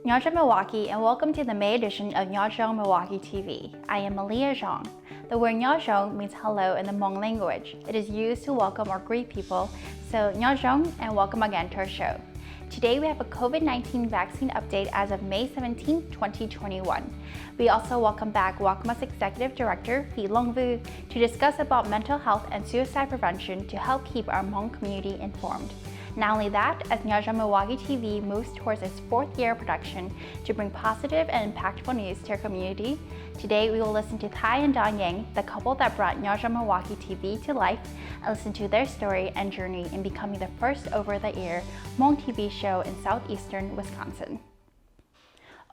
Nyob Milwaukee, and welcome to the May edition of Nyob Milwaukee TV. I am Malia Zhang. The word Nyob means hello in the Hmong language. It is used to welcome or greet people, so Nyob and welcome again to our show. Today we have a COVID-19 vaccine update as of May 17, 2021. We also welcome back Wakma's Executive Director, Phi Long Vu, to discuss about mental health and suicide prevention to help keep our Hmong community informed. Not only that, as Nyob Milwaukee TV moves towards its fourth year of production to bring positive and impactful news to our community, today we will listen to Thai and Don Yang, the couple that brought Nyob Milwaukee TV to life, and listen to their story and journey in becoming the first over-the-air Hmong TV show in southeastern Wisconsin.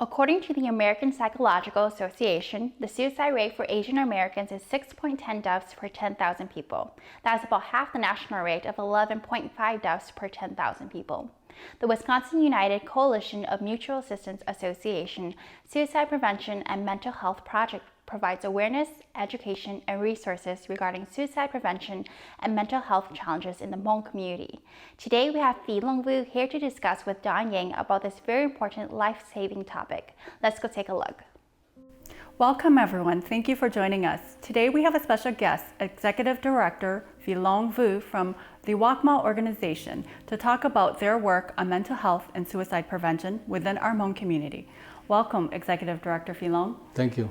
According to the American Psychological Association, the suicide rate for Asian Americans is 6.10 deaths per 10,000 people. That is about half the national rate of 11.5 deaths per 10,000 people. The Wisconsin United Coalition of Mutual Assistance Association Suicide Prevention and Mental Health Project provides awareness, education, and resources regarding suicide prevention and mental health challenges in the Hmong community. Today we have Phi Long Vu here to discuss with Don Yang about this very important life-saving topic. Let's go take a look. Welcome everyone, thank you for joining us. Today we have a special guest, Executive Director Phi Long Vu from the Wakma organization to talk about their work on mental health and suicide prevention within our Hmong community. Welcome, Executive Director Phi Long. Thank you.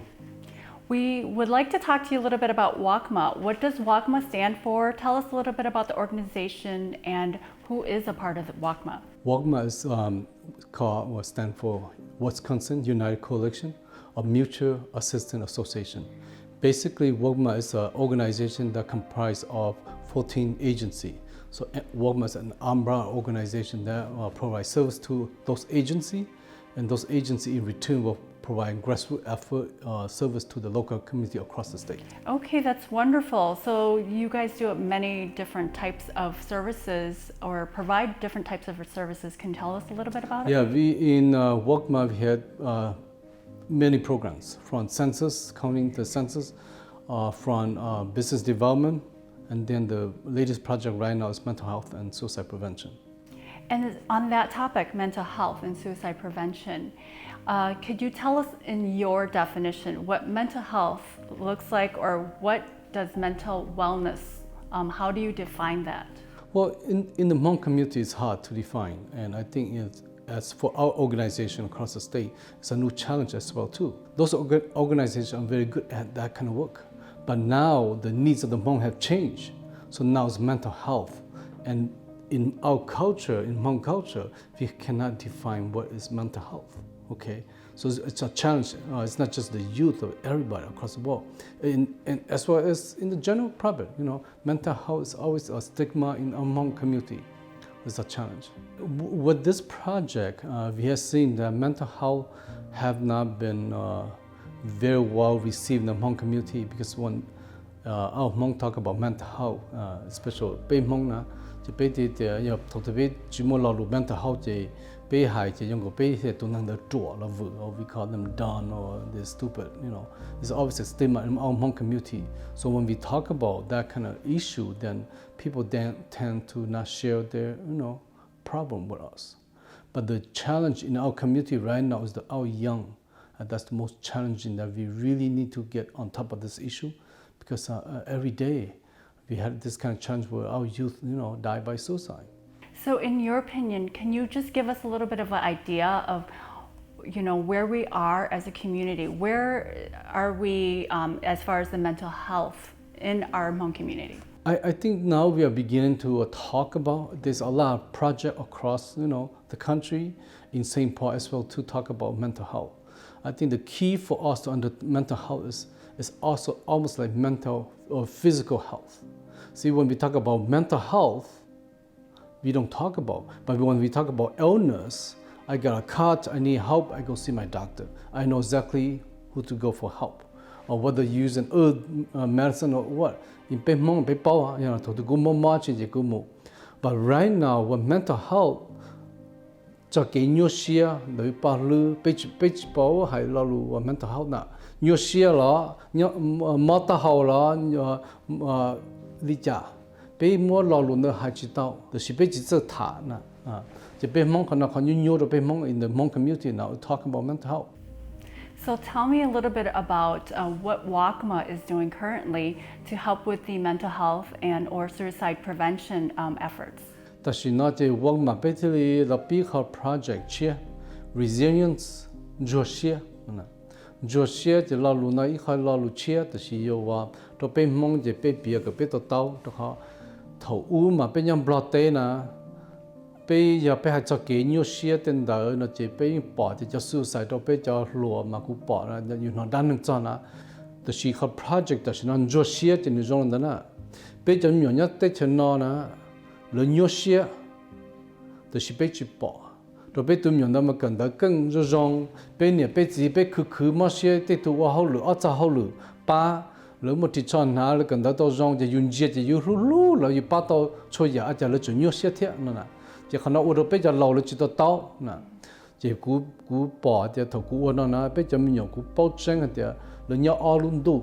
We would like to talk to you a little bit about Wakma. What does Wakma stand for? Tell us a little bit about the organization and who is a part of the Wakma. Wakma is stand for Wisconsin United Coalition of Mutual Assistance Association. Basically, Wakma is an organization that comprises of 14 agencies. So Wakma is an umbrella organization that provides service to those agencies, and those agencies in return will provide grassroots effort service to the local community across the state. Okay, that's wonderful. So you guys do many different types of services or provide different types of services. Can you tell us a little bit about it? Yeah, we in Wakma we had many programs from census, counting the census, from business development, and then the latest project right now is mental health and suicide prevention. And on that topic, mental health and suicide prevention, could you tell us in your definition what mental health looks like, or what does mental wellness, how do you define that? Well, in the Hmong community it's hard to define, and I think as for our organization across the state, it's a new challenge as well too. Those organizations are very good at that kind of work, but now the needs of the Hmong have changed. So now it's mental health, and in our culture, in Hmong culture, we cannot define what is mental health. Okay, so it's a challenge. It's not just the youth of everybody across the world, and as well as in the general public. Mental health is always a stigma in our Hmong community. It's a challenge. With this project, we have seen that mental health have not been very well received in the Hmong community, because when our Hmong talk about mental health, especially Bay Hmong na,จะไปที่要头特别寂寞老路 mental health จะ被害จะ用个被些都能得做了 or we call them dumb or they're stupid. It's always a stigma in our Hmong community. So when we talk about that kind of issue, then people then tend to not share their problem with us. But the challenge in our community right now is that our young, and that's the most challenging, that we really need to get on top of this issue, because every day we had this kind of challenge where our youth, die by suicide. So in your opinion, can you just give us a little bit of an idea of, where we are as a community? Where are we as far as the mental health in our Hmong community? I think now we are beginning to talk about, there's a lot of projects across, the country, in St. Paul as well, to talk about mental health. I think the key for us to understand mental health is also almost like mental or physical health. See, when we talk about mental health, we don't talk about, but when we talk about illness, I got a cut, I need help, I go see my doctor. I know exactly who to go for help, or whether using herb medicine or what. But right now, with mental health, cho cái nhô xia đối ba lư bây bảo hay là lu mental health na nhô xia là nhô mata hậu là lý cha 被摸老路呢还知道，就是被只做塔呢啊，就被蒙可能可能nhiều被蒙 in the Hmong community now talking about mental health. So tell me a little bit about what WACMA is doing currently to help with the mental health and or suicide prevention efforts. 但是呢，这我们被这里了比较 project 些 resilience 做些呢，做些就老路呢一开老路些，就是有话都被蒙就被别个被到刀，都好头乌嘛被人 block 呢。被giờ被还做给nhiều些tên đó nó chỉ被bỏ thì cho suicide đó被cho lùa mà cũng bỏ là như nó đang cho nó thì chỉ có project đó nó nhiều些thì nó giống đó nè被cho nhiều nhất tới cho nó nè là nhiều些thì chỉ被chỉ bỏ rồi被tụi nhiều đó mà cần tới更giống被nè被chỉ被khứ mà些tới tụi hậu lửa ở trong hậu lửa ba lỡ một chỉ chọn nó là cần tới tao giống thì dùng gì thì dùng lú là dùng ba tao cho giờ cho là chủ nhiều些thế nữa nè chỉ khi nào uống bây giờ lâu rồi chỉ tao nè chỉ cú bỏ thì thầu cú uống nó bây giờ mình dùng cú bao trang thì là nhau all luôn đủ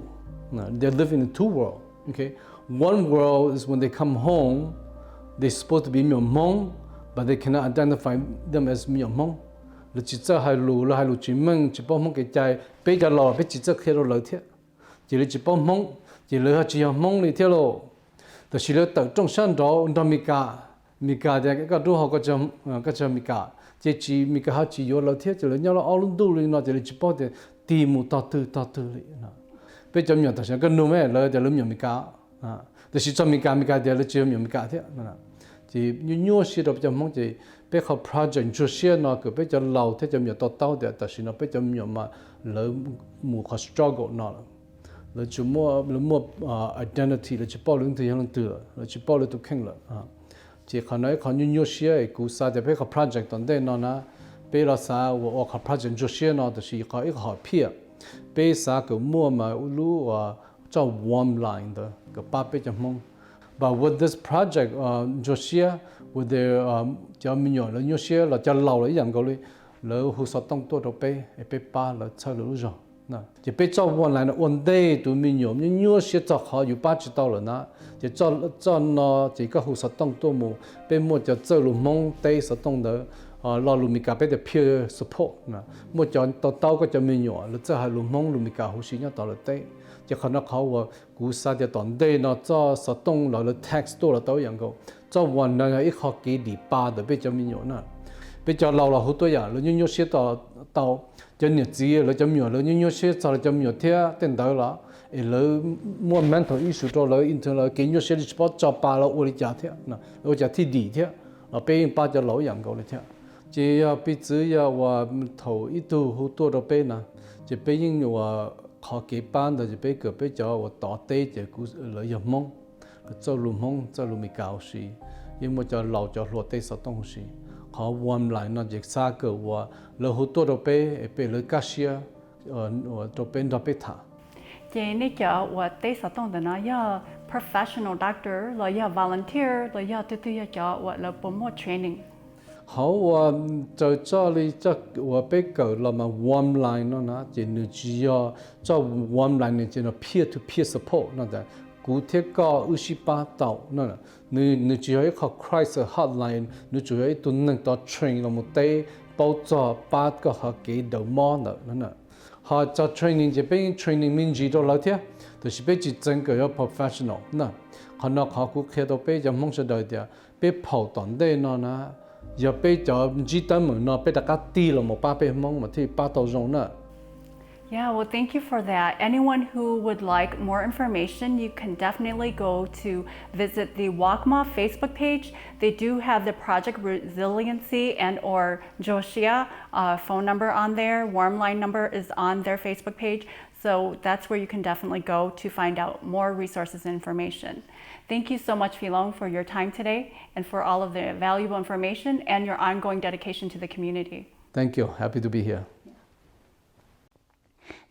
nè they live in two worlds okay one world is when they come home they're supposed to be Hmong but they cannot identify them as Hmong là chỉ cho hai lũ chỉ mong chỉ bao mong cái trái bây giờ lâu bây chỉ cho khi đó lâu thế chỉ là chỉ bao mong chỉ là chỉ Hmong này thế rồi thì chỉ là tự trong sân đó nó Mika thì cái đồ họ có cho Mika chỉ Mika họ chỉ vô lâu thiết cho nên nhau là all đủ rồi nó chỉ bảo thì tìm một tao tư rồi bây giờ nhiều thằng cái núm ấy là để làm nhiều Mika thì chỉ cho Mika thì là chỉ nhiều Mika thế chỉ nhiều sự đó bây giờ mong chỉ bây giờ project cho xe nó cứ bây giờ lâu thế cho nhiều tao thì tại sao nó bây giờ nhiều mà là một cái struggle nó là chỉ mua identity là chỉ bảo lương từ hàng từ là chỉ bảo lương từ khen là chỉ khi nói khi nhiều xe cú sa thì bây giờ project tận đây nó na bây giờ sa và cái project cho xe nó thì có ít họ phía bây giờ cái mua mà lu cho warm line đó cái ba bây giờ mong but with this project cho xe with their cho mình nhỏ là nhiều xe là cho lâu là dạng gọi là hồ sơ tông tôi đâu bây ba là chơi được rồi nè chỉ bây giờ warm line là one day tụi mình nhỏ nhiều xe cho họ 有8知道了呢 chỉ cho nó chỉ có hồ sơ tông tôi mua bên mua cho chơi luôn mong tay sơ tông đó lo luôn mình cả bây giờ peer support nè mua cho tao có cho mình nhỏ là chơi hai luôn mong luôn mình cả hồ sơ nhau tao là tay chỉ khi nó khó và cú sa thì toàn đây nó cho sơ tông là text tôi là taoอย่างgo choวันนั้นอีกข้อกี่ดีป้าเดี๋ยวไปจะมีอยู่น่ะไปจะเราหัวตัวอย่างแล้วยิ่งเสียต่อจะเนี่ยจีแล้วจะมีอยู่แล้วยิ่งเสียต่อจะมีอยู่เท่าเต็มตัวละแล้วมัว mental issue ตัวแล้วอินเทอร์แล้วกินอยู่เสียที่พอจะป้าแล้วอุลิจ่าเท่าน่ะอุลิจ่าที่ดีเท่าเราไปป้าจะเราอย่างgoเลยเท่าจะไปซื้อยาว่า头一度หัวตัวเราไปนะจะไปยิ่งว่าข้อกี่ป้านแต่จะไปเกิดไปจะว่าต่อเตะจะกูเลยอย่างมองcho lùm hông cho lùm mì cào xí nhưng mà cho lẩu cho lụa tây sao tông xí họ warm lại nó chỉ xa cỡ và lỡ hút tôi đâu bé lỡ cá xia đâu bé thả Chị này cho và tây sao tông đó nó do professional doctor là do volunteer là do tự cho và là promote training họ cho đi cho và bé cỡ là mà warm lại nó chỉ nữ chỉ cho warm lại này chỉ nó peer to peer support nó là cụ thể có 28 tàu nữa nữ chỉ có cái crisis hotline nữ chỉ có tuần năng đó train là một tay bao giờ 8 cái họ cái đầu mò nữa họ cho training chỉ bên training mình chỉ đó là thế thì chỉ bên chỉ chân cái professional nữa họ cũng khi đó bên giờ mong sẽ đợi thì bên跑团队呢giờ bên giờ chỉ tận mình nó bên đại家ตี了một 8bên mong mà thì 8到钟nữa Yeah, well, thank you for that. Anyone who would like more information, you can definitely go to visit the WACMA Facebook page. They do have the Project Resiliency and or Joshia phone number on there. Warm line number is on their Facebook page. So that's where you can definitely go to find out more resources and information. Thank you so much, Philong, for your time today and for all of the valuable information and your ongoing dedication to the community. Thank you. Happy to be here.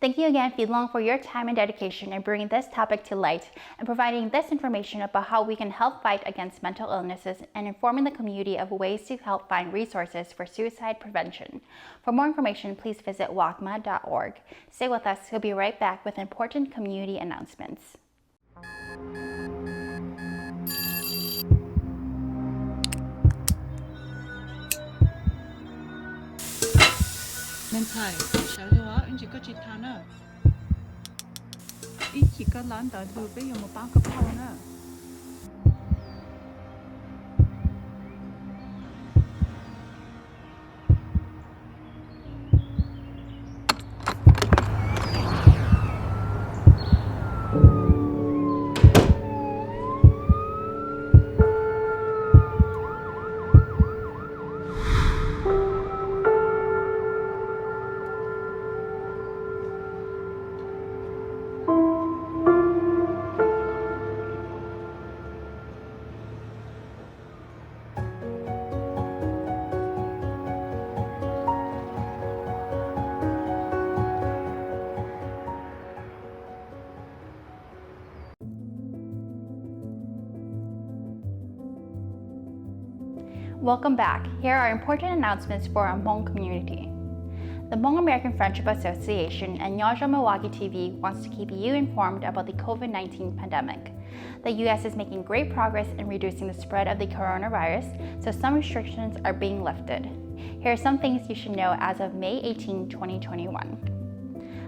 Thank you again, Philong, for your time and dedication in bringing this topic to light and providing this information about how we can help fight against mental illnesses and informing the community of ways to help find resources for suicide prevention. For more information, please visit wacma.org. Stay with us. We'll be right back with important community announcements. 괜찮아. 잘 좋아. 이제 끝이 타나. 이 chica lan da du be yung ba ka pa na. Welcome back. Here are important announcements for our Hmong community. The Hmong American Friendship Association and Nyob Milwaukee TV wants to keep you informed about the COVID-19 pandemic. The U.S. is making great progress in reducing the spread of the coronavirus, so some restrictions are being lifted. Here are some things you should know as of May 18, 2021.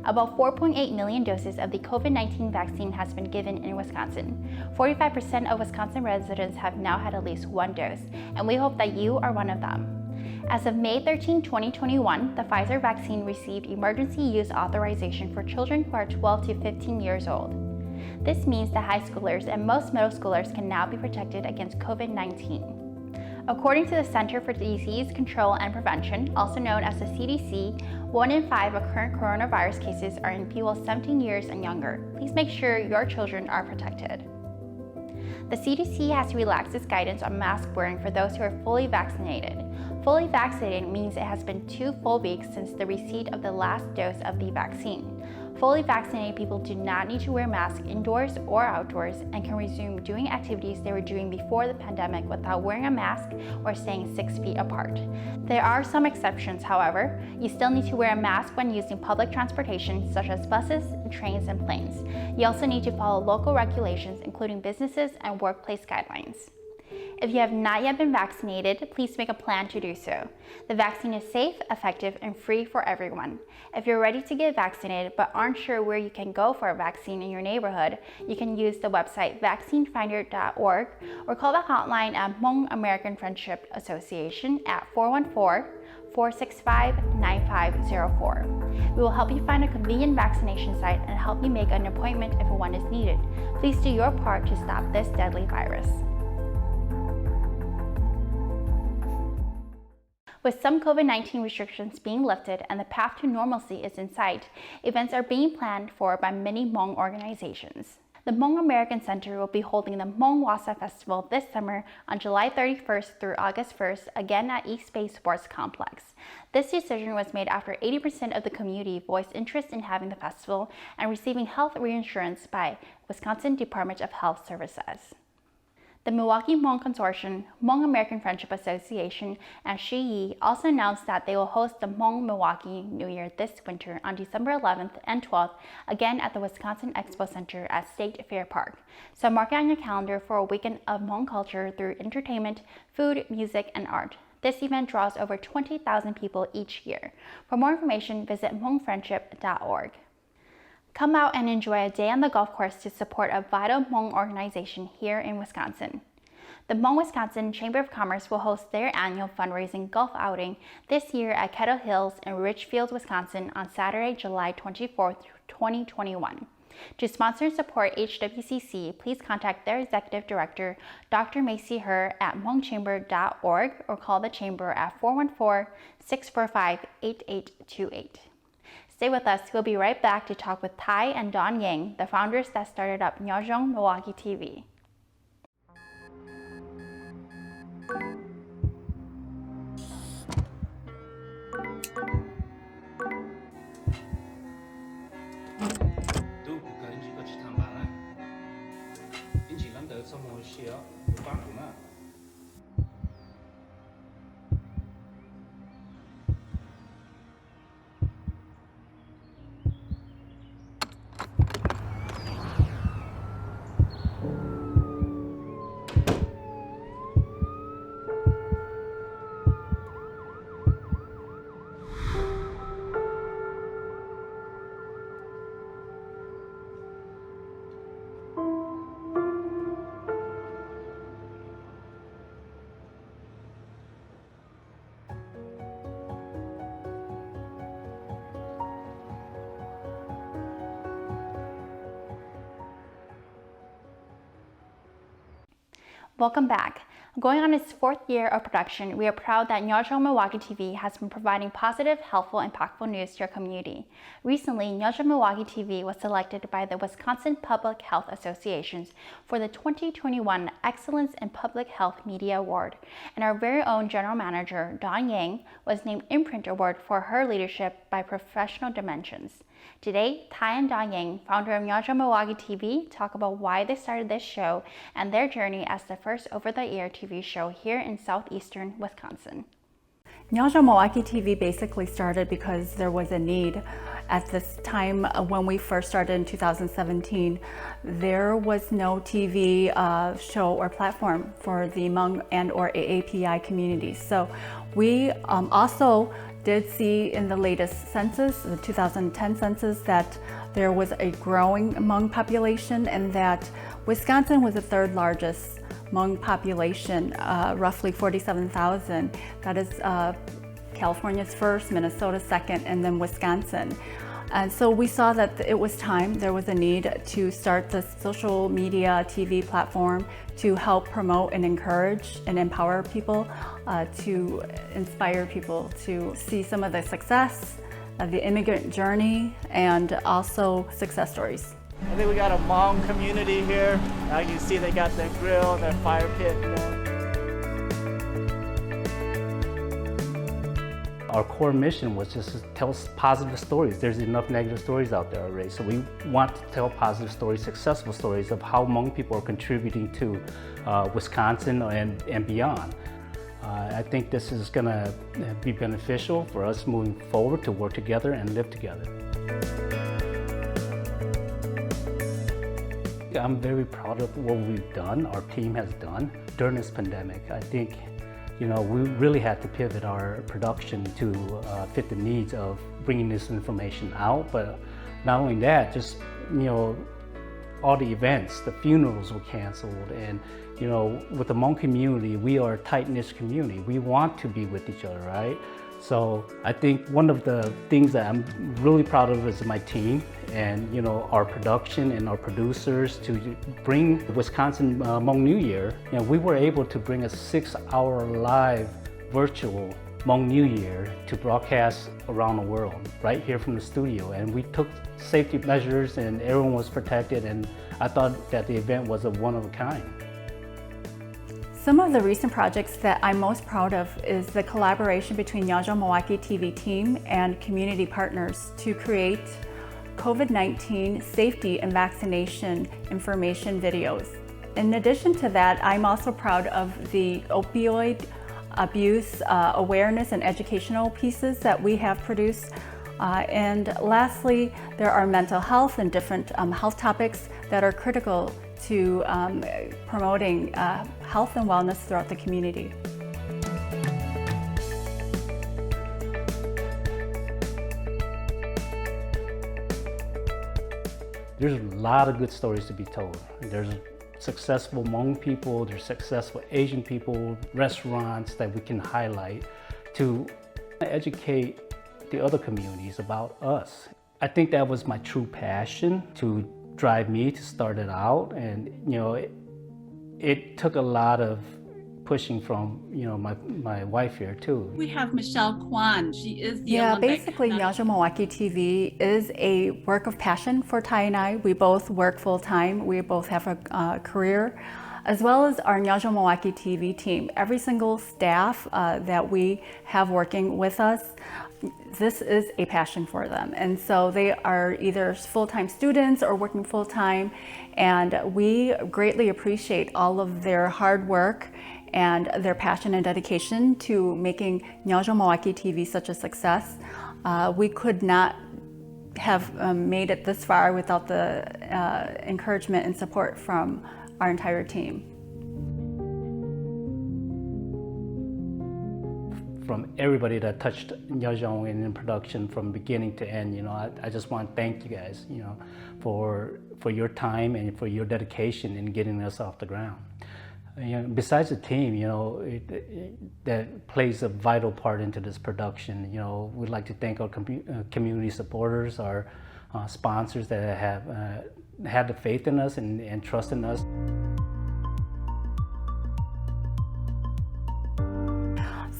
About 4.8 million doses of the COVID-19 vaccine has been given in Wisconsin. 45% of Wisconsin residents have now had at least one dose, and we hope that you are one of them. As of May 13, 2021, the Pfizer vaccine received emergency use authorization for children who are 12 to 15 years old. This means that high schoolers and most middle schoolers can now be protected against COVID-19. According to the Center for Disease Control and Prevention, also known as the CDC, 1 in 5 recurrent coronavirus cases are in people 17 years and younger. Please make sure your children are protected. The CDC has relaxed its guidance on mask wearing for those who are fully vaccinated. Fully vaccinated means it has been 2 full weeks since the receipt of the last dose of the vaccine. Fully vaccinated people do not need to wear masks indoors or outdoors and can resume doing activities they were doing before the pandemic without wearing a mask or staying 6 feet apart. There are some exceptions, however. You still need to wear a mask when using public transportation such as buses, trains, and planes. You also need to follow local regulations, including businesses and workplace guidelines. If you have not yet been vaccinated, please make a plan to do so. The vaccine is safe, effective, and free for everyone. If you're ready to get vaccinated but aren't sure where you can go for a vaccine in your neighborhood, you can use the website vaccinefinder.org or call the hotline at Hmong American Friendship Association at 414-465-9504. We will help you find a convenient vaccination site and help you make an appointment if one is needed. Please do your part to stop this deadly virus. With some COVID-19 restrictions being lifted and the path to normalcy is in sight, events are being planned for by many Hmong organizations. The Hmong American Center will be holding the Hmong Wasa Festival this summer on July 31st through August 1st, again at East Bay Sports Complex. This decision was made after 80% of the community voiced interest in having the festival and receiving health reinsurance by Wisconsin Department of Health Services. The Milwaukee Hmong Consortium, Hmong American Friendship Association, and Shi also announced that they will host the Hmong Milwaukee New Year this winter on December 11th and 12th, again at the Wisconsin Expo Center at State Fair Park. So mark it on your calendar for a weekend of Hmong culture through entertainment, food, music, and art. This event draws over 20,000 people each year. For more information, visit hmongfriendship.org. Come out and enjoy a day on the golf course to support a vital Hmong organization here in Wisconsin. The Hmong Wisconsin Chamber of Commerce will host their annual fundraising golf outing this year at Kettle Hills in Richfield, Wisconsin on Saturday, July 24th, 2021. To sponsor and support HWCC, please contact their Executive Director, Dr. Macy Herr at hmongchamber.org or call the Chamber at 414-645-8828. Stay with us. We'll be right back to talk with Tai and Don Yang, the founders that started up Nyob Milwaukee TV. Welcome back. Going on its 4th year of production, we are proud that Nyob Milwaukee TV has been providing positive, helpful, impactful news to your community. Recently, Nyob Milwaukee TV was selected by the Wisconsin Public Health Associations for the 2021 Excellence in Public Health Media Award, and our very own General Manager, Dawn Yang, was named Imprint Award for her leadership by Professional Dimensions. Today, Ty and Dawn Yang, founder of Nyob Milwaukee TV, talk about why they started this show and their journey as the first over-the-air TV show here in southeastern Wisconsin. Nyob Milwaukee TV basically started because there was a need. At this time, when we first started in 2017, there was no TV show or platform for the Hmong and or AAPI communities. So we also did see in the latest census, the 2010 census, that there was a growing Hmong population and that Wisconsin was the 3rd largest Hmong population, roughly 47,000. That is California's 1st, Minnesota's 2nd, and then Wisconsin. And so we saw that it was time, there was a need to start the social media TV platform to help promote and encourage and empower people, to inspire people to see some of the success, the immigrant journey, and also success stories. I think we got a Hmong community here. You can see they got their grill, their fire pit. Our core mission was just to tell positive stories. There's enough negative stories out there already, so we want to tell positive stories, successful stories of how Hmong people are contributing to Wisconsin and beyond. I think this is going to be beneficial for us moving forward to work together and live together. I'm very proud of what we've done, our team has done during this pandemic. I think we really had to pivot our production to fit the needs of bringing this information out. But not only that, just, all the events, the funerals were canceled. And, with the Hmong community, we are a tight-knit community. We want to be with each other, right? So I think one of the things that I'm really proud of is my team and, our production and our producers to bring the Wisconsin Hmong New Year. We were able to bring a 6-hour live virtual Hmong New Year to broadcast around the world, right here from the studio. And we took safety measures and everyone was protected, and I thought that the event was a one of a kind. Some of the recent projects that I'm most proud of is the collaboration between Nyob Milwaukee TV team and community partners to create COVID-19 safety and vaccination information videos. In addition to that, I'm also proud of the opioid abuse awareness and educational pieces that we have produced. And lastly, there are mental health and different health topics that are critical to promoting health and wellness throughout the community. There's a lot of good stories to be told. There's successful Hmong people, there's successful Asian people, restaurants that we can highlight to educate the other communities about us. I think that was my true passion to drive me to start it out, and it took a lot of pushing from my wife here too. We have Michelle Kwan. She is the Olympic. Basically Nyob Milwaukee TV is a work of passion for Ty and I. We both work full-time. We both have a career, as well as our Nyob Milwaukee TV team. Every single staff that we have working with us, this is a passion for them. And so they are either full-time students or working full-time, and we greatly appreciate all of their hard work and their passion and dedication to making Nyob Milwaukee TV such a success. We could not have made it this far without the encouragement and support from our entire team. From everybody that touched Nyob in production from beginning to end, I just want to thank you guys, for your time and for your dedication in getting us off the ground. Besides the team, that plays a vital part into this production. We'd like to thank our community supporters, our sponsors that have had the faith in us and trust in us.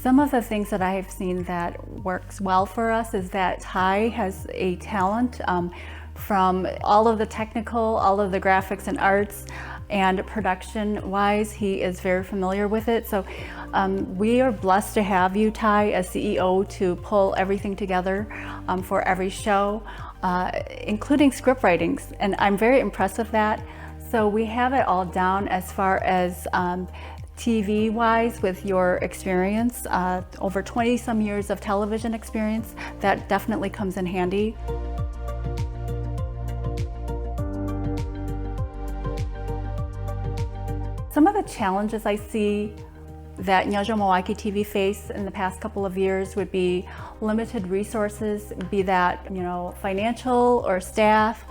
Some of the things that I have seen that works well for us is that Ty has a talent from all of the technical, all of the graphics and arts, and production-wise, he is very familiar with it. So we are blessed to have you, Ty, as CEO, to pull everything together for every show, including script writings, and I'm very impressed with that. So we have it all down as far as TV-wise with your experience, over 20 some years of television experience. That definitely comes in handy. Some of the challenges I see that Nyob Milwaukee TV face in the past couple of years would be limited resources, be that financial or staff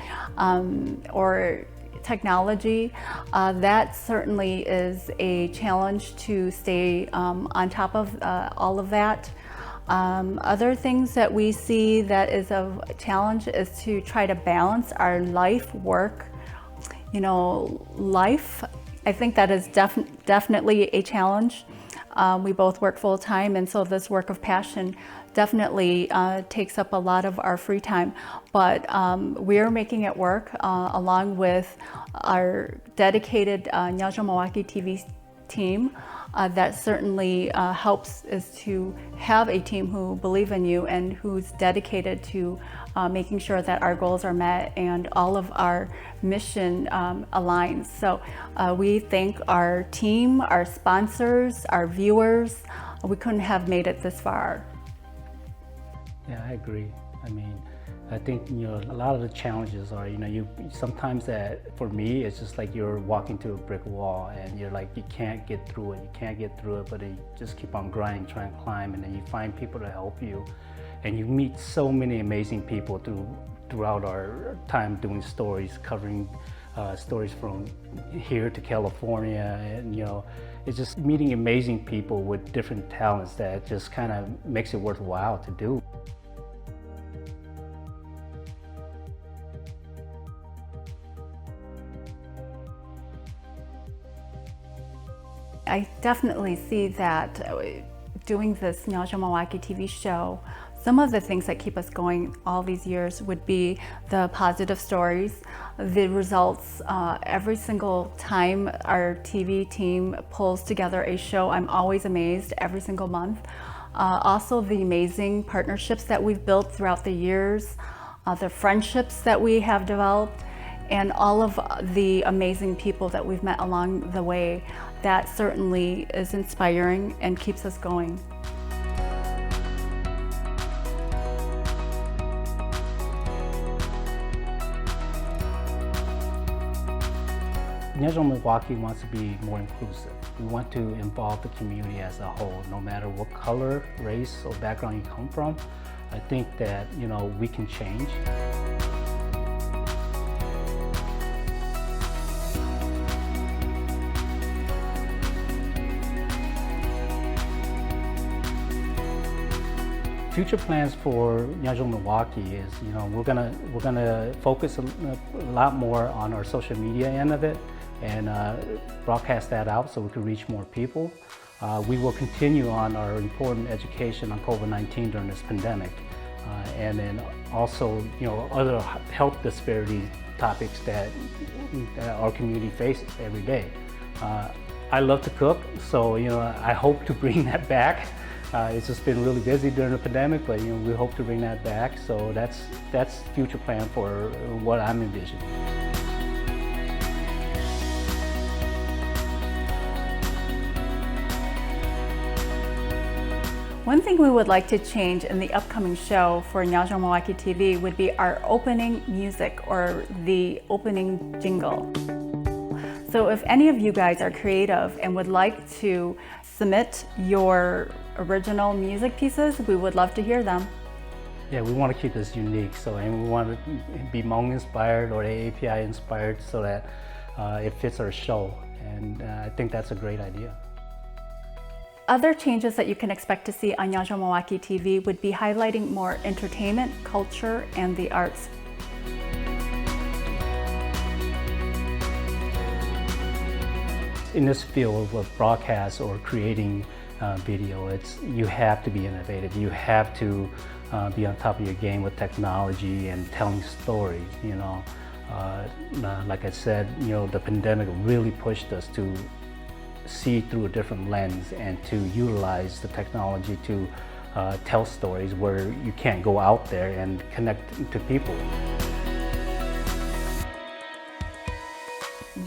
or technology. That certainly is a challenge to stay on top of all of that. Other things that we see that is a challenge is to try to balance our life, work, life. I think that is definitely a challenge. We both work full time, and so this work of passion definitely takes up a lot of our free time. But we're making it work along with our dedicated Nyob Milwaukee TV team. That certainly helps is to have a team who believe in you and who's dedicated to making sure that our goals are met and all of our mission aligns. So we thank our team, our sponsors, our viewers. We couldn't have made it this far. Yeah, I agree. I mean, I think a lot of the challenges are you sometimes that for me it's just like you're walking to a brick wall and you're like you can't get through it, but you just keep on grinding, trying to climb, and then you find people to help you, and you meet so many amazing people throughout our time doing stories, covering stories from here to California, and it's just meeting amazing people with different talents that just kind of makes it worthwhile to do. I definitely see that doing this Nyob Milwaukee TV show, some of the things that keep us going all these years would be the positive stories, the results. Every single time our TV team pulls together a show, I'm always amazed every single month. Also the amazing partnerships that we've built throughout the years, the friendships that we have developed, and all of the amazing people that we've met along the way. That certainly is inspiring and keeps us going. Nyob Milwaukee wants to be more inclusive. We want to involve the community as a whole, no matter what color, race, or background you come from. I think that we can change. Future plans for Nyob Milwaukee is, we're gonna focus a lot more on our social media end of it and broadcast that out so we can reach more people. We will continue on our important education on COVID-19 during this pandemic, and then also, other health disparity topics that our community faces every day. I love to cook, so I hope to bring that back. It's just been really busy during the pandemic, but we hope to bring that back. So that's future plan for what I'm envisioning. One thing we would like to change in the upcoming show for Nyob Milwaukee TV would be our opening music, or the opening jingle. So if any of you guys are creative and would like to submit your original music pieces, we would love to hear them. Yeah, we want to keep this unique, and we want to be Hmong inspired or AAPI inspired so that it fits our show, and I think that's a great idea. Other changes that you can expect to see on Nyob Milwaukee TV would be highlighting more entertainment, culture, and the arts. In this field of broadcast or creating video. You have to be innovative. You have to be on top of your game with technology and telling stories. Like I said, the pandemic really pushed us to see through a different lens and to utilize the technology to tell stories where you can't go out there and connect to people.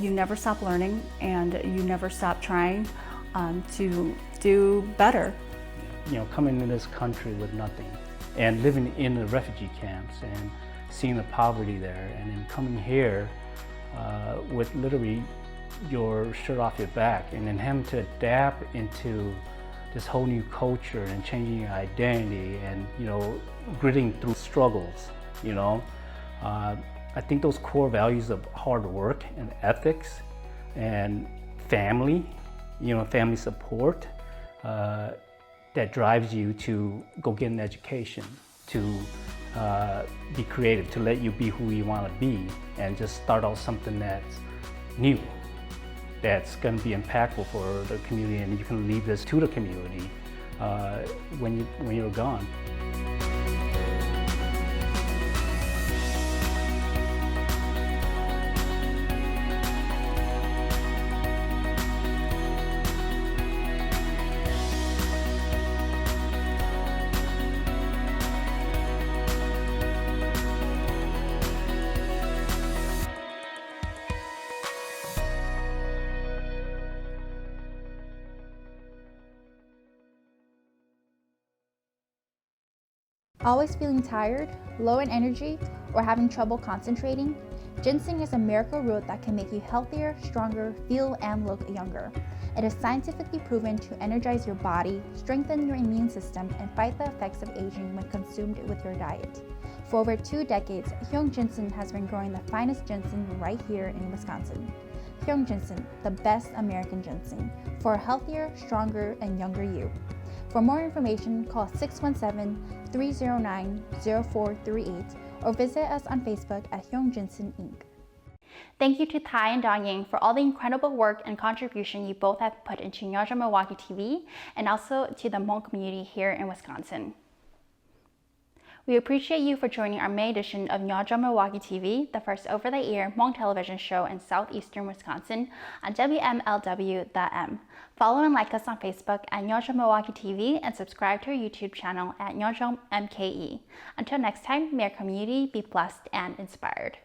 You never stop learning and you never stop trying to do better. Coming to this country with nothing and living in the refugee camps and seeing the poverty there, and then coming here with literally your shirt off your back and then having to adapt into this whole new culture and changing your identity and gritting through struggles. I think those core values of hard work and ethics and family, family support, that drives you to go get an education, to be creative, to let you be who you want to be, and just start out something that's new, that's going to be impactful for the community, and you can leave this to the community when you're gone. Always feeling tired, low in energy, or having trouble concentrating? Ginseng is a miracle root that can make you healthier, stronger, feel and look younger. It is scientifically proven to energize your body, strengthen your immune system, and fight the effects of aging when consumed with your diet. For over 2 decades, Hyung Ginseng has been growing the finest ginseng right here in Wisconsin. Hyung Ginseng, the best American ginseng, for a healthier, stronger, and younger you. For more information, call 617-309-0438 or visit us on Facebook at Hyung Ginseng Inc. Thank you to Ty and Dong-Ying for all the incredible work and contribution you both have put into Nyob Milwaukee TV and also to the Hmong community here in Wisconsin. We appreciate you for joining our May edition of Nyob Milwaukee TV, the first over-the-air Hmong television show in southeastern Wisconsin on WMLW.M. Follow and like us on Facebook at Nyob Milwaukee TV and subscribe to our YouTube channel at Nyob MKE. Until next time, may our community be blessed and inspired.